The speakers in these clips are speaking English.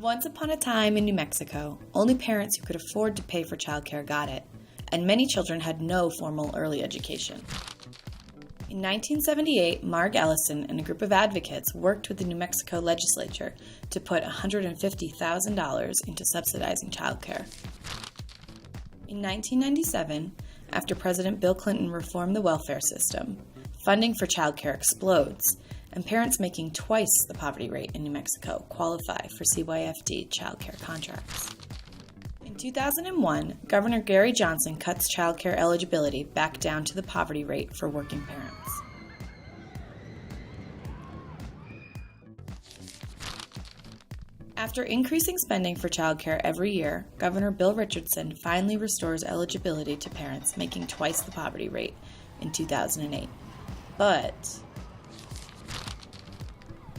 Once upon a time in New Mexico, only parents who could afford to pay for childcare got it, and many children had no formal early education. In 1978, Marg Ellison and a group of advocates worked with the New Mexico legislature to put $150,000 into subsidizing childcare. In 1997, after President Bill Clinton reformed the welfare system, funding for childcare explodes, and parents making twice the poverty rate in New Mexico qualify for CYFD childcare contracts. In 2001, Governor Gary Johnson cuts childcare eligibility back down to the poverty rate for working parents. After increasing spending for childcare every year, Governor Bill Richardson finally restores eligibility to parents making twice the poverty rate in 2008. But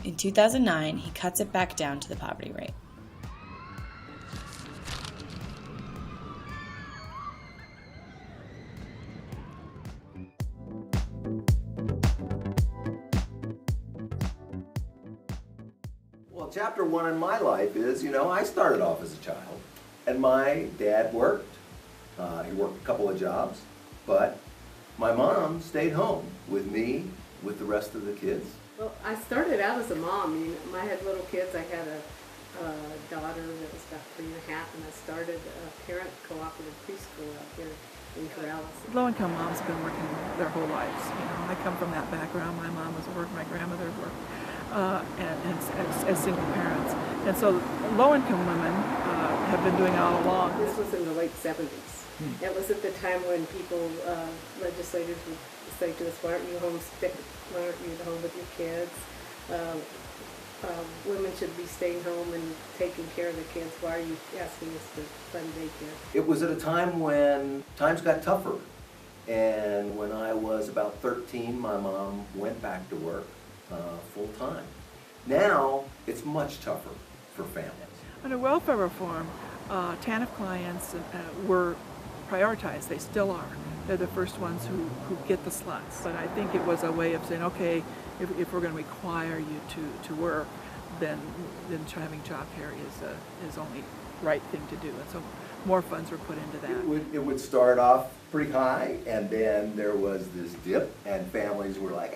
in 2009, he cuts it back down to the poverty rate. Well, chapter one in my life is, I started off as a child, and my dad worked. He worked a couple of jobs, but my mom stayed home with me, with the rest of the kids. Well, I started out as a mom. I had little kids. I had a daughter that was about 3 and a half, and I started a parent cooperative preschool out here in Corrales. Low-income moms have been working their whole lives. I come from that background. My mom was at work, my grandmother worked, and as single parents. And so low-income women have been doing it all along. This was in the late 70s. It was at the time when people, legislators would say to us, why aren't you why aren't you at home with your kids? Women should be staying home and taking care of the kids. Why are you asking us to fund daycare? It was at a time when times got tougher. And when I was about 13, my mom went back to work full time. Now, it's much tougher for families. Under welfare reform, TANF clients were prioritized. They still are. They're the first ones who get the slots. But I think it was a way of saying, okay, if we're going to require you to work, then having childcare is only right thing to do. And so more funds were put into that. It would start off pretty high, and then there was this dip, and families were like,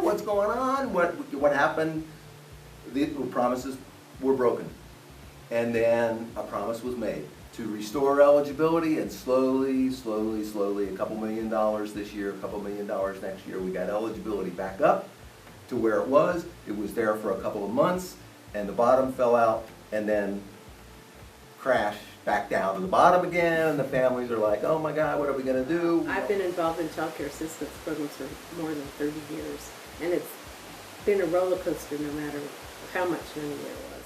what's going on? What happened? The promises were broken. And then a promise was made to restore eligibility, and slowly, a couple $1 million this year, a couple $1 million next year, we got eligibility back up to where it was. It was there for a couple of months, and the bottom fell out, and then crashed back down to the bottom again, and the families are like, oh my God, what are we going to do? I've been involved in child care assistance programs for more than 30 years, and it's been a roller coaster no matter how much money there was.